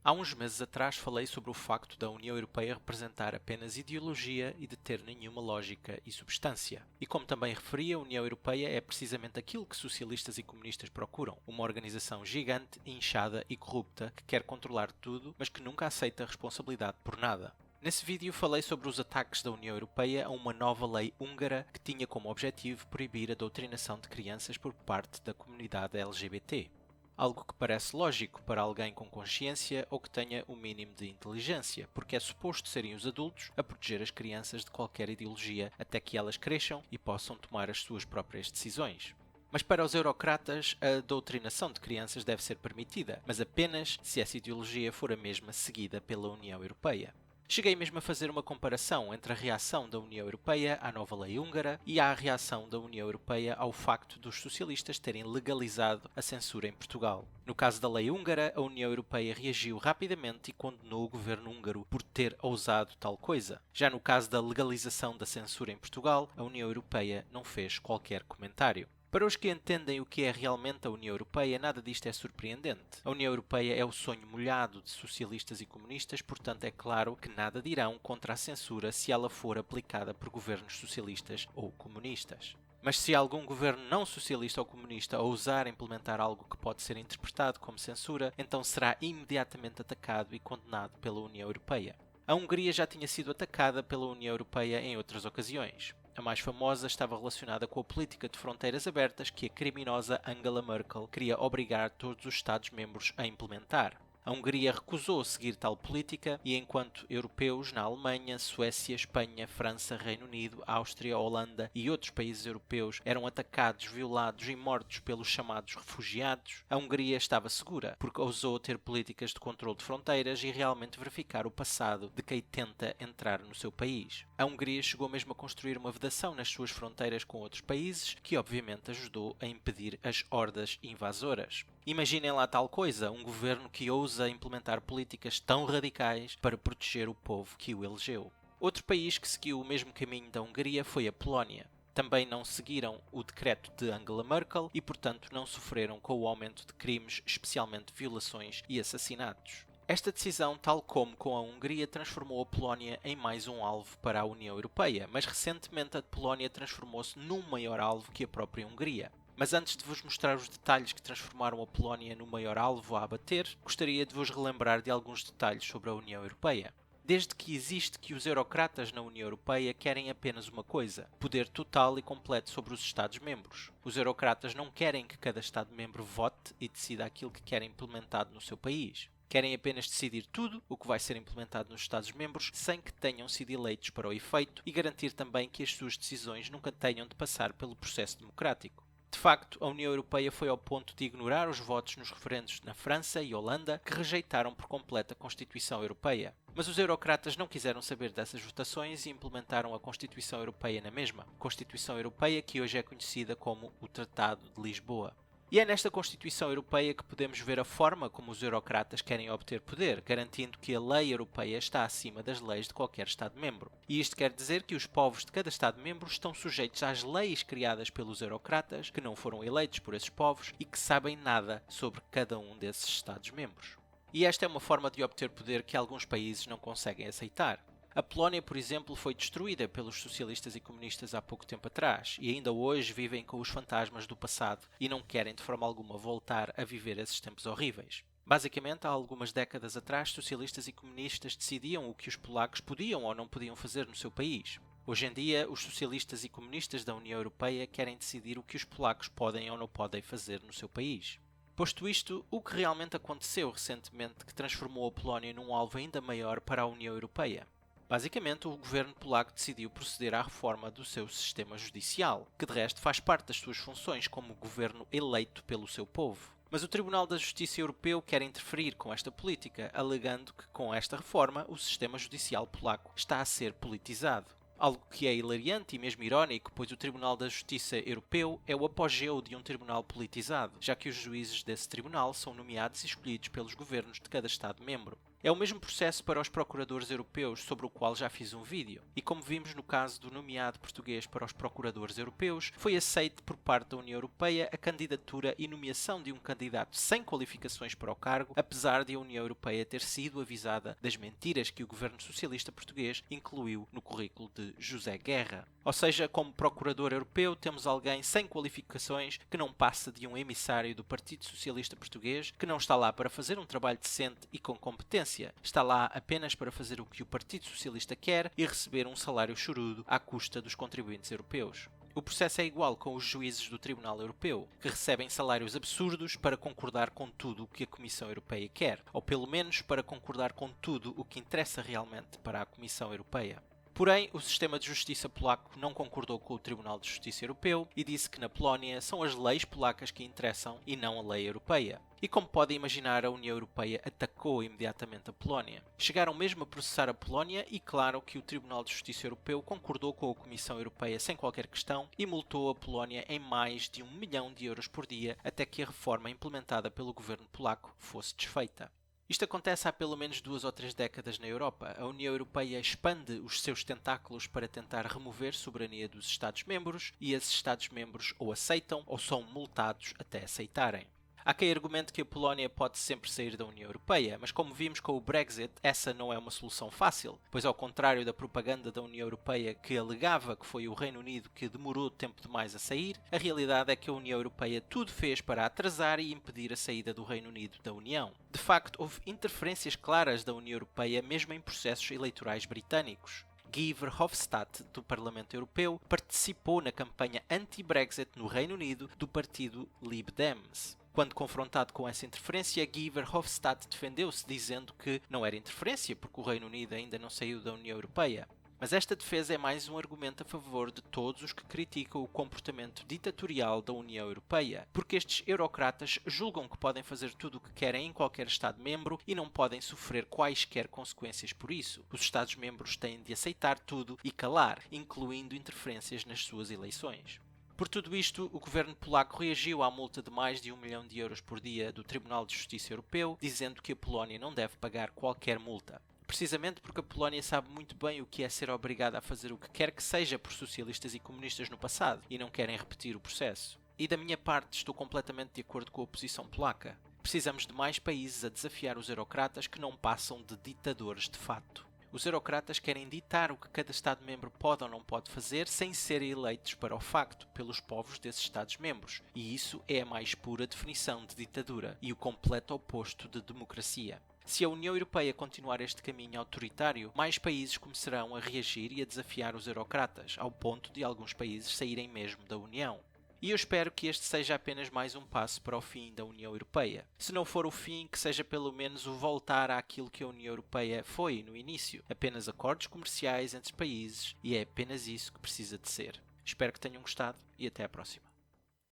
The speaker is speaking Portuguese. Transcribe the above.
Há uns meses atrás falei sobre o facto da União Europeia representar apenas ideologia e de ter nenhuma lógica e substância. E como também referi, a União Europeia é precisamente aquilo que socialistas e comunistas procuram: uma organização gigante, inchada e corrupta que quer controlar tudo, mas que nunca aceita responsabilidade por nada. Nesse vídeo falei sobre os ataques da União Europeia a uma nova lei húngara que tinha como objetivo proibir a doutrinação de crianças por parte da comunidade LGBT. Algo que parece lógico para alguém com consciência ou que tenha o mínimo de inteligência, porque é suposto serem os adultos a proteger as crianças de qualquer ideologia até que elas cresçam e possam tomar as suas próprias decisões. Mas para os eurocratas, a doutrinação de crianças deve ser permitida, mas apenas se essa ideologia for a mesma seguida pela União Europeia. Cheguei mesmo a fazer uma comparação entre a reação da União Europeia à nova lei húngara e à reação da União Europeia ao facto dos socialistas terem legalizado a censura em Portugal. No caso da lei húngara, a União Europeia reagiu rapidamente e condenou o governo húngaro por ter ousado tal coisa. Já no caso da legalização da censura em Portugal, a União Europeia não fez qualquer comentário. Para os que entendem o que é realmente a União Europeia, nada disto é surpreendente. A União Europeia é o sonho molhado de socialistas e comunistas, portanto é claro que nada dirão contra a censura se ela for aplicada por governos socialistas ou comunistas. Mas se algum governo não socialista ou comunista ousar implementar algo que pode ser interpretado como censura, então será imediatamente atacado e condenado pela União Europeia. A Hungria já tinha sido atacada pela União Europeia em outras ocasiões. A mais famosa estava relacionada com a política de fronteiras abertas que a criminosa Angela Merkel queria obrigar todos os Estados-membros a implementar. A Hungria recusou seguir tal política e, enquanto europeus na Alemanha, Suécia, Espanha, França, Reino Unido, Áustria, Holanda e outros países europeus eram atacados, violados e mortos pelos chamados refugiados, a Hungria estava segura, porque ousou ter políticas de controle de fronteiras e realmente verificar o passado de quem tenta entrar no seu país. A Hungria chegou mesmo a construir uma vedação nas suas fronteiras com outros países, que obviamente ajudou a impedir as hordas invasoras. Imaginem lá tal coisa, um governo que ousa implementar políticas tão radicais para proteger o povo que o elegeu. Outro país que seguiu o mesmo caminho da Hungria foi a Polónia. Também não seguiram o decreto de Angela Merkel e, portanto, não sofreram com o aumento de crimes, especialmente violações e assassinatos. Esta decisão, tal como com a Hungria, transformou a Polónia em mais um alvo para a União Europeia, mas recentemente a Polónia transformou-se num maior alvo que a própria Hungria. Mas antes de vos mostrar os detalhes que transformaram a Polónia no maior alvo a abater, gostaria de vos relembrar de alguns detalhes sobre a União Europeia. Desde que existe que os eurocratas na União Europeia querem apenas uma coisa: poder total e completo sobre os Estados-membros. Os eurocratas não querem que cada Estado-membro vote e decida aquilo que quer implementado no seu país. Querem apenas decidir tudo o que vai ser implementado nos Estados-membros sem que tenham sido eleitos para o efeito e garantir também que as suas decisões nunca tenham de passar pelo processo democrático. De facto, a União Europeia foi ao ponto de ignorar os votos nos referendos na França e Holanda, que rejeitaram por completo a Constituição Europeia. Mas os eurocratas não quiseram saber dessas votações e implementaram a Constituição Europeia na mesma. Constituição Europeia que hoje é conhecida como o Tratado de Lisboa. E é nesta Constituição Europeia que podemos ver a forma como os eurocratas querem obter poder, garantindo que a lei europeia está acima das leis de qualquer Estado-membro. E isto quer dizer que os povos de cada Estado-membro estão sujeitos às leis criadas pelos eurocratas, que não foram eleitos por esses povos e que sabem nada sobre cada um desses Estados-membros. E esta é uma forma de obter poder que alguns países não conseguem aceitar. A Polónia, por exemplo, foi destruída pelos socialistas e comunistas há pouco tempo atrás e ainda hoje vivem com os fantasmas do passado e não querem de forma alguma voltar a viver esses tempos horríveis. Basicamente, há algumas décadas atrás, socialistas e comunistas decidiam o que os polacos podiam ou não podiam fazer no seu país. Hoje em dia, os socialistas e comunistas da União Europeia querem decidir o que os polacos podem ou não podem fazer no seu país. Posto isto, o que realmente aconteceu recentemente que transformou a Polónia num alvo ainda maior para a União Europeia? Basicamente, o governo polaco decidiu proceder à reforma do seu sistema judicial, que de resto faz parte das suas funções como governo eleito pelo seu povo. Mas o Tribunal da Justiça Europeu quer interferir com esta política, alegando que com esta reforma o sistema judicial polaco está a ser politizado. Algo que é hilariante e mesmo irónico, pois o Tribunal da Justiça Europeu é o apogeu de um tribunal politizado, já que os juízes desse tribunal são nomeados e escolhidos pelos governos de cada Estado-membro. É o mesmo processo para os procuradores europeus, sobre o qual já fiz um vídeo. E como vimos no caso do nomeado português para os procuradores europeus, foi aceite por parte da União Europeia a candidatura e nomeação de um candidato sem qualificações para o cargo, apesar de a União Europeia ter sido avisada das mentiras que o governo socialista português incluiu no currículo de José Guerra. Ou seja, como procurador europeu, temos alguém sem qualificações, que não passa de um emissário do Partido Socialista Português, que não está lá para fazer um trabalho decente e com competência. Está lá apenas para fazer o que o Partido Socialista quer e receber um salário chorudo à custa dos contribuintes europeus. O processo é igual com os juízes do Tribunal Europeu, que recebem salários absurdos para concordar com tudo o que a Comissão Europeia quer, ou pelo menos para concordar com tudo o que interessa realmente para a Comissão Europeia. Porém, o sistema de justiça polaco não concordou com o Tribunal de Justiça Europeu e disse que na Polónia são as leis polacas que interessam e não a lei europeia. E como podem imaginar, a União Europeia atacou imediatamente a Polónia. Chegaram mesmo a processar a Polónia e claro que o Tribunal de Justiça Europeu concordou com a Comissão Europeia sem qualquer questão e multou a Polónia em mais de 1 milhão de euros por dia até que a reforma implementada pelo governo polaco fosse desfeita. Isto acontece há pelo menos 2 ou 3 décadas na Europa. A União Europeia expande os seus tentáculos para tentar remover soberania dos Estados-membros e esses Estados-membros ou aceitam ou são multados até aceitarem. Há quem argumente que a Polónia pode sempre sair da União Europeia, mas como vimos com o Brexit, essa não é uma solução fácil, pois ao contrário da propaganda da União Europeia que alegava que foi o Reino Unido que demorou tempo demais a sair, a realidade é que a União Europeia tudo fez para atrasar e impedir a saída do Reino Unido da União. De facto, houve interferências claras da União Europeia mesmo em processos eleitorais britânicos. Guy Verhofstadt, do Parlamento Europeu, participou na campanha anti-Brexit no Reino Unido do partido Lib Dems. Quando confrontado com essa interferência, Guy Verhofstadt defendeu-se dizendo que não era interferência porque o Reino Unido ainda não saiu da União Europeia. Mas esta defesa é mais um argumento a favor de todos os que criticam o comportamento ditatorial da União Europeia, porque estes eurocratas julgam que podem fazer tudo o que querem em qualquer Estado-membro e não podem sofrer quaisquer consequências por isso. Os Estados-membros têm de aceitar tudo e calar, incluindo interferências nas suas eleições. Por tudo isto, o governo polaco reagiu à multa de mais de 1 milhão de euros por dia do Tribunal de Justiça Europeu, dizendo que a Polónia não deve pagar qualquer multa. Precisamente porque a Polónia sabe muito bem o que é ser obrigada a fazer o que quer que seja por socialistas e comunistas no passado, e não querem repetir o processo. E da minha parte estou completamente de acordo com a posição polaca. Precisamos de mais países a desafiar os eurocratas que não passam de ditadores de facto. Os eurocratas querem ditar o que cada Estado-membro pode ou não pode fazer sem serem eleitos para o facto pelos povos desses Estados-membros, e isso é a mais pura definição de ditadura e o completo oposto de democracia. Se a União Europeia continuar este caminho autoritário, mais países começarão a reagir e a desafiar os eurocratas, ao ponto de alguns países saírem mesmo da União. E eu espero que este seja apenas mais um passo para o fim da União Europeia. Se não for o fim, que seja pelo menos o voltar àquilo que a União Europeia foi no início, apenas acordos comerciais entre países, e é apenas isso que precisa de ser. Espero que tenham gostado e até à próxima.